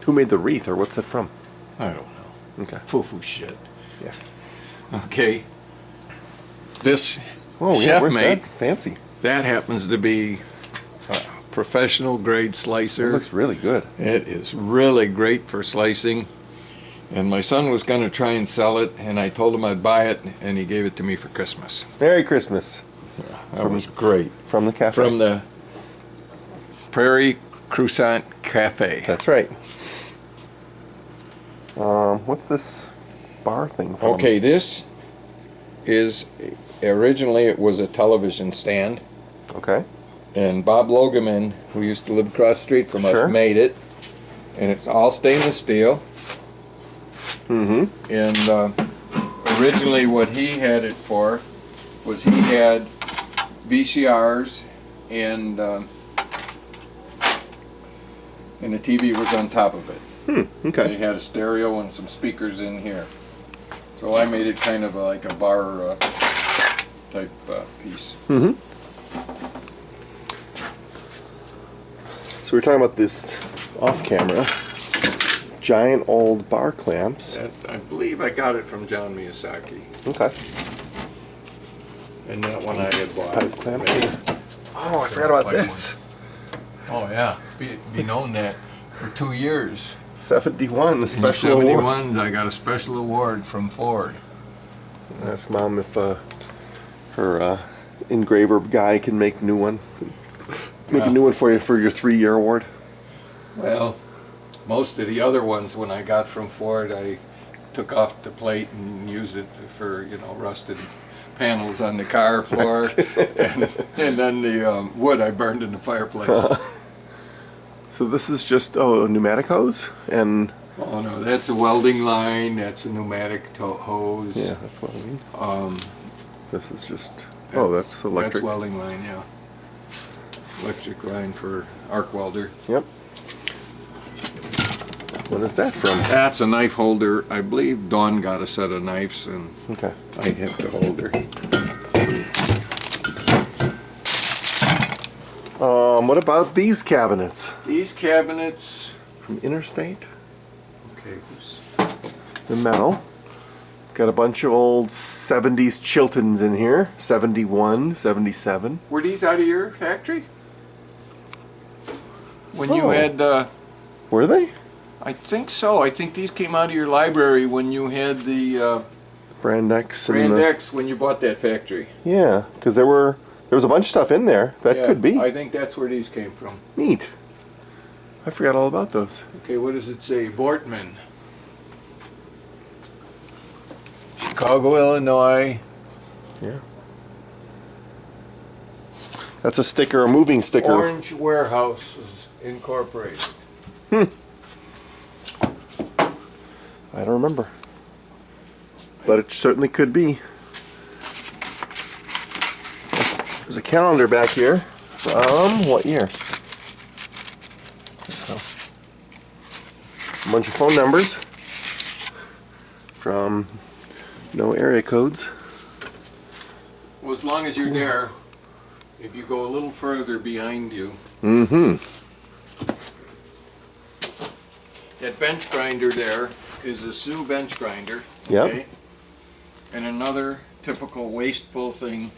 Who made the wreath, or what's that from? I don't know. Okay. Foo-foo shit. Yeah. Okay. This Oh, yeah, chef where's mate, that? Fancy. that happens to be a professional grade slicer. It looks really good. It is really great for slicing. And my son was going to try and sell it, and I told him I'd buy it, and he gave it to me for Christmas. Merry Christmas. That was great. From the cafe. From the Prairie Croissant Cafe. That's right. What's this bar thing from? Okay, this is, originally it was a television stand, Okay. and Bob Logeman, who used to live across the street from Sure. us, made it. And it's all stainless steel. Mm-hmm. And originally what he had it for was he had VCRs and the TV was on top of it. Okay. They had a stereo and some speakers in here. So I made it kind of like a bar type piece. Mm-hmm. So we're talking about this off-camera. Giant old bar clamps. I believe I got it from John Miyazaki. Okay. And that one I had bought. Pipe clamp. Maybe. Oh, I forgot about this. Oh yeah, be known that for 2 years. 71, the In special award. 71, I got a special award from Ford. Ask Mom if her engraver guy can make new one. Make a new one for you for your 3-year award. Well, most of the other ones when I got from Ford, I took off the plate and used it for, rusted panels on the car floor, and then the wood I burned in the fireplace. So this is just a pneumatic hose and Oh no, that's a welding line. That's a pneumatic hose. yeah, that's what I mean. This is just that's electric. That's welding line, yeah. Electric line for arc welder. Yep. What is that from? That's a knife holder. I believe Dawn got a set of knives, and Okay. I have the holder. What about these cabinets These cabinets. from Interstate? Okay. The metal. It's got a bunch of old 70s Chiltons in here. 71, 77. Were these out of your factory? When you Oh. had, Were they? I think so. I think these came out of your library when you had the Brand X. Brand and X when you bought that factory. yeah, because there was a bunch of stuff in there. That Yeah, could be. I think that's where these came from. Neat. I forgot all about those. Okay, what does it say? Bortman. Chicago, Illinois. Yeah. That's a sticker, a moving sticker. Orange Warehouses Incorporated. I don't remember. But it certainly could be. There's a calendar back here from what year? So, a bunch of phone numbers from no area codes. Well, as long as you're there, if you go a little further behind you, Mm-hmm. that bench grinder there is a Sioux bench grinder. Yep. Okay? And another typical wasteful thing.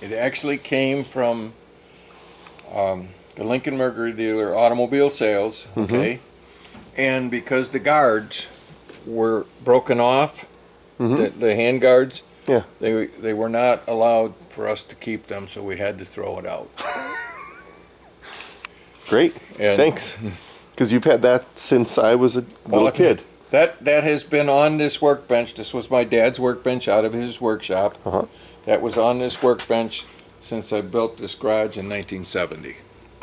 It actually came from the Lincoln Mercury dealer automobile sales. Okay. And because the guards were broken off, the hand guards, Yeah. they were not allowed for us to keep them, so we had to throw it out. Great. And Thanks. Because you've had that since I was a little kid. That has been on this workbench. This was my dad's workbench out of his workshop. Uh-huh. That was on this workbench since I built this garage in 1970.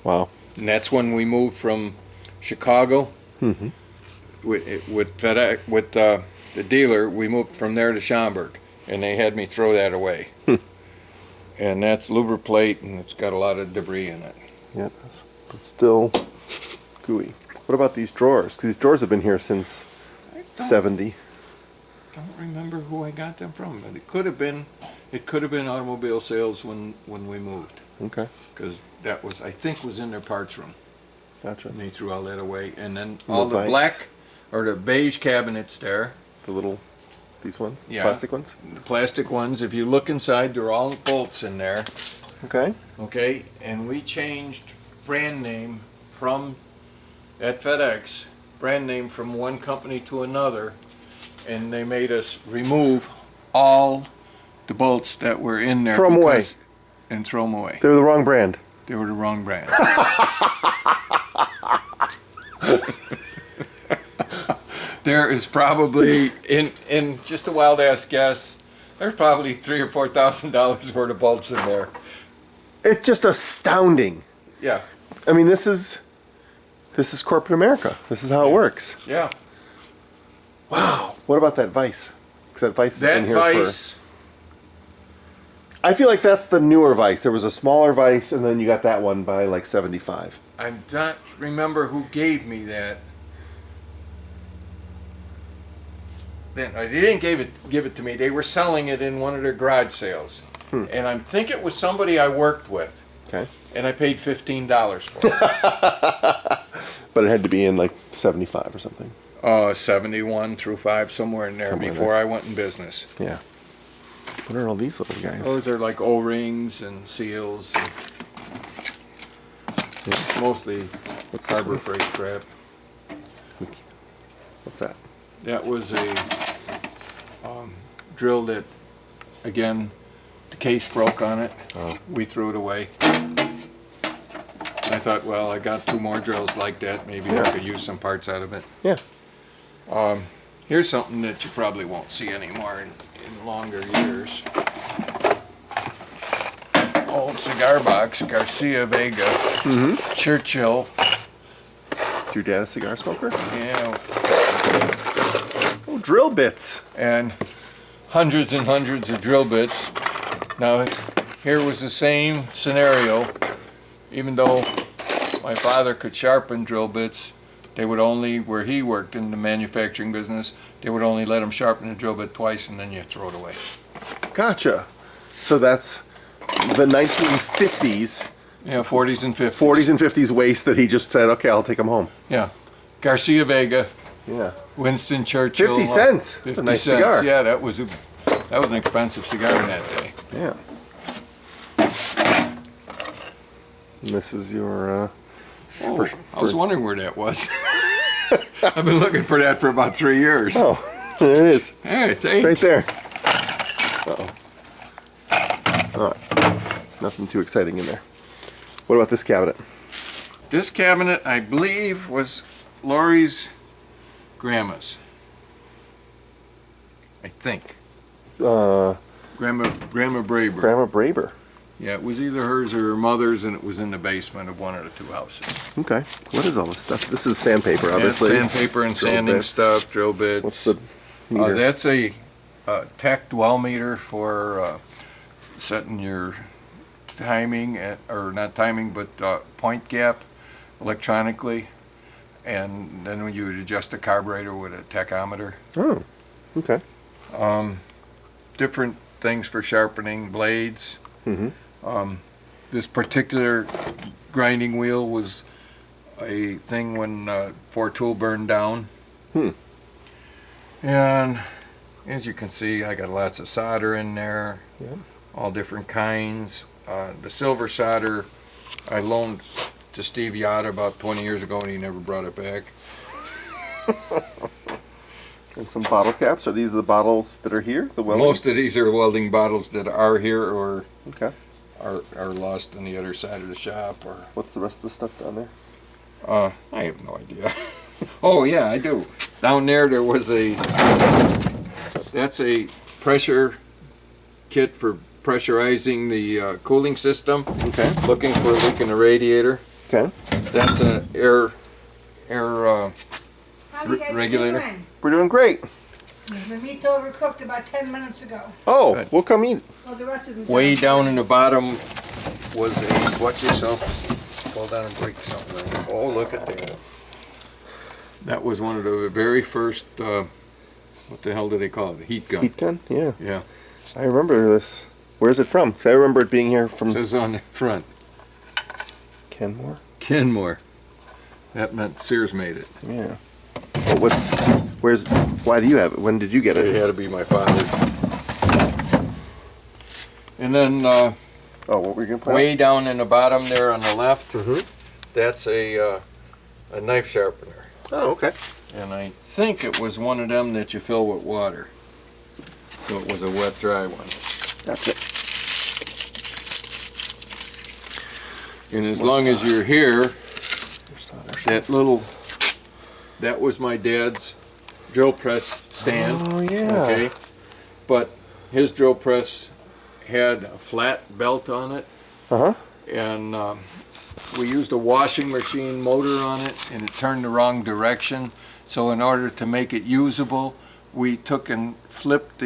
Wow. And that's when we moved from Chicago Mm-hmm. with FedEx, with the dealer. We moved from there to Schaumburg, and they had me throw that away. And that's Lubriplate, and it's got a lot of debris in it. Yeah, it does. But still gooey. What about these drawers? 'Cause these drawers have been here since I 70. don't remember who I got them from, but it could have been automobile sales when we moved, Okay. because that was, I think, was in their parts room. Gotcha. And they threw all that away. And then And all the the bikes? black, or the beige cabinets there, The little, these ones? Yeah. Plastic ones? the plastic ones, if you look inside, they're all bolts in there. Okay. Okay, and we changed brand name from, at FedEx, brand name from one company to another, and they made us remove all the bolts that were in there. Throw 'em away. And throw them away. They're the wrong brand. They were the wrong brand. There is probably, in just a wild ass guess, there's probably $3,000 or $4,000 worth of bolts in there. It's just astounding. Yeah, I mean, this is corporate America. This is how it works. yeah. Wow. What about that Vice? Because that Vice is in That here Vice, I feel like that's the newer Vice. There was a smaller Vice, and then you got that one by like 75. I don't remember who gave me that. Then they didn't give it to me. They were selling it in one of their garage sales, and I think it was somebody I worked with, Okay. and I paid $15 for it. But it had to be in like 75 or something. 71 through 5, somewhere in there, Somewhere in before I went in business. Yeah. What are all these little guys? Those are like O-rings and seals, and mostly What's this Harbor one? Freight crap. What's that? That was a drill that, again, the case broke on it. Oh. We threw it away. I thought, well, I got 2 more drills like that. Maybe Yeah. I could use some parts out of it. Yeah. Here's something that you probably won't see anymore in longer years. Old cigar box, Garcia Vega, Churchill. Is your dad a cigar smoker? Yeah, Oh, drill bits. and hundreds and hundreds of drill bits. Now, here was the same scenario. Even though my father could sharpen drill bits, they would only, where he worked in the manufacturing business, they would only let him sharpen the drill bit twice, and then you throw it away. Gotcha. So that's the 1950s, Yeah, 40s and 50s. 40s and 50s waste that he just said, okay, I'll take them home. Yeah. Garcia Vega, Yeah. Winston Churchill. 50 cents. That's 50 a nice cents. cigar. Yeah, that was an expensive cigar in that day. Yeah. And this is your. Oh, I was wondering where that was. I've been looking for that for about 3 years. Oh, there it is. Hey, thanks. Right there. Uh-oh. All right. Nothing too exciting in there. What about this cabinet? This cabinet, I believe, was Lori's grandma's. I think. Grandma Braber. Grandma Braber. Yeah, it was either hers or her mother's, and it was in the basement of one of the 2 houses. Okay. What is all this stuff? This is sandpaper, Yeah, obviously. sandpaper and Drill sanding bits. stuff, drill bits. What's the meter? That's a tech dwell meter for setting your timing, or not timing, but point gap electronically. And then when you would adjust the carburetor with a tachometer. Oh, okay. Different things for sharpening blades. Mm-hmm. This particular grinding wheel was a thing when Fort Tool burned down. And as you can see, I got lots of solder in there, Yeah. all different kinds. The silver solder I loaned to Steve Yotta about 20 years ago, and he never brought it back. And some bottle caps. Are these the bottles that are here? The welding? Most of these are welding bottles that are here or Okay. are lost on the other side of the shop. Or What's the rest of the stuff down there? I have no idea. Oh yeah, I do. Down there was that's a pressure kit for pressurizing the cooling system. Okay. Looking for a leak in the radiator. Okay. That's an air How you guys regulator. doing? We're doing great. The meat's overcooked about 10 minutes ago. Oh, Good. we'll come eat. Well, the rest isn't way done. down in the bottom was a, watch yourself, fall down and break something. Oh, look at that. That was one of the very first, what the hell do they call it? Heat gun. Heat gun? Yeah. Yeah, I remember this. Where's it from? 'Cause I remember it being here from it says on the front, Kenmore. Kenmore. That meant Sears made it. Yeah. Well, why do you have it? When did you get It it? had to be my father's. And then Oh, what were you gonna play? way down in the bottom there on the left, Mhm. that's a knife sharpener. Oh, okay. And I think it was one of them that you fill with water. So it was a wet, dry one. Gotcha. And as long as you're here, That that was my dad's drill press stand. Oh, yeah. Okay. But his drill press had a flat belt on it, Uh-huh. and we used a washing machine motor on it, and it turned the wrong direction. So in order to make it usable, we took and flipped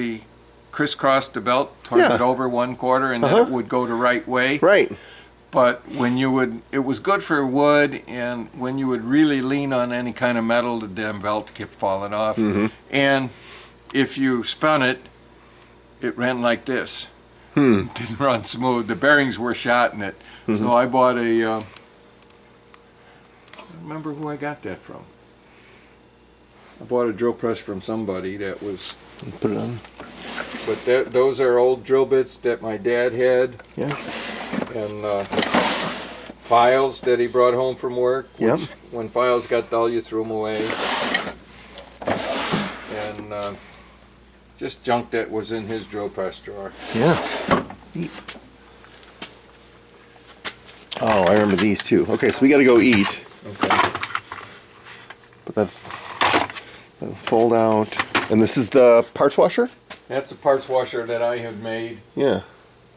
crisscrossed the belt, turned Yeah. it over one quarter, and then Uh-huh. it would go the right way. Right. But it was good for wood, and when you would really lean on any kind of metal, the damn belt kept falling off. Mhm. And if you spun it, it ran like this. Hmm. It didn't run smooth. The bearings were shot in it. Mhm. So I bought I don't remember who I got that from. I bought a drill press from somebody that was, Put it on. but those are old drill bits that my dad had. Yeah. And files that he brought home from work. Yep. Which, when files got dull, you threw them away. And just junk that was in his drill press drawer. Yeah. Eat. Oh, I remember these too. Okay, so we got to go eat. Okay. But then fold out. And this is the parts washer? That's the parts washer that I have made. Yeah.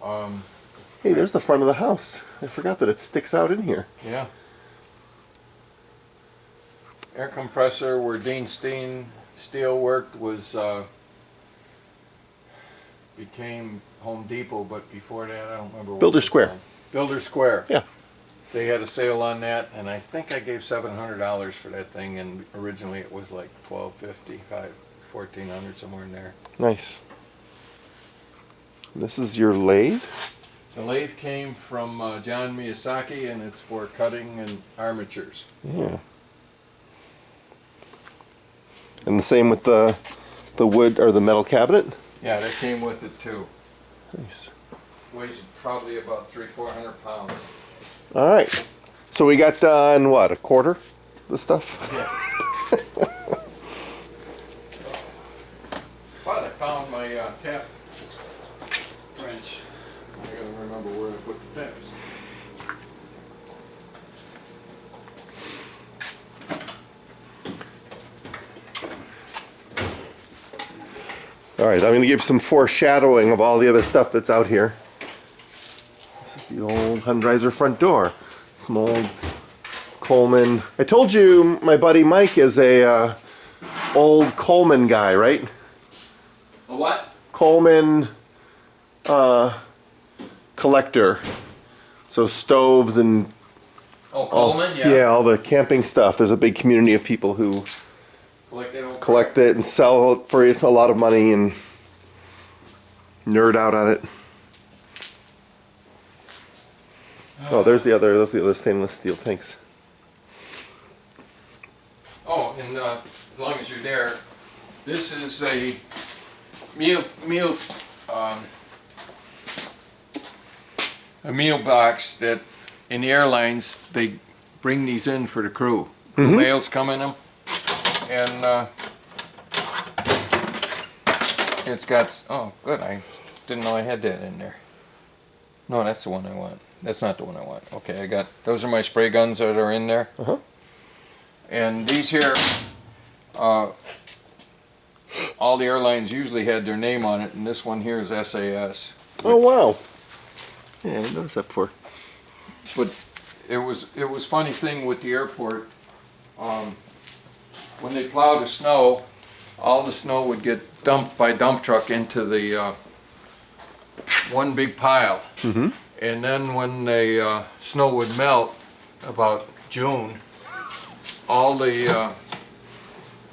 Um, Hey, there's the front of the house. I forgot that it sticks out in here. yeah. Air compressor where Dean Steel worked was became Home Depot, but before that I don't remember. What Builder it was Square. called. Builder Square. Yeah. They had a sale on that, and I think I gave $700 for that thing, and originally it was like $1,250, $1,400, somewhere in there. Nice. This is your lathe? The lathe came from John Miyazaki, and it's for cutting and armatures. Yeah. And the same with the wood or the metal cabinet? Yeah, that came with it too. Nice. Weighs probably about 300-400 pounds. All right. So we got done, what, a quarter? The stuff? Yeah. But I found my tap wrench. I gotta remember where I put the taps. All right, I'm going to give some foreshadowing of all the other stuff that's out here. This is the old Hundreiser front door. Some old Coleman. I told you my buddy Mike is a old Coleman guy, right? A what? Coleman collector. So stoves and Oh, Coleman, yeah, all the camping stuff. There's a big community of people who collect it and sell it for a lot of money and nerd out on it. Oh, those are the other stainless steel tanks. Oh, and as long as you're there, this is a meal box that in the airlines they bring these in for the crew. Mhm. Mails come in them, and it's got. Oh, good. I didn't know I had that in there. No, that's the one I want. That's not the one I want. Okay, I got. Those are my spray guns that are in there. Uh-huh. And these here, all the airlines usually had their name on it, and this one here is SAS. Oh wow! Yeah, I didn't notice that before. But it was funny thing with the airport. When they plowed the snow, all the snow would get dumped by dump truck into the one big pile. Mm-hmm. And then when the snow would melt, about June, all the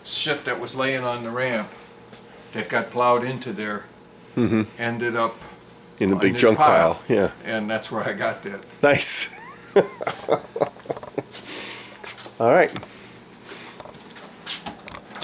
shit that was laying on the ramp that got plowed into there Mm-hmm. ended up In the in big this junk pile. Yeah. and that's where I got that. Nice. All right.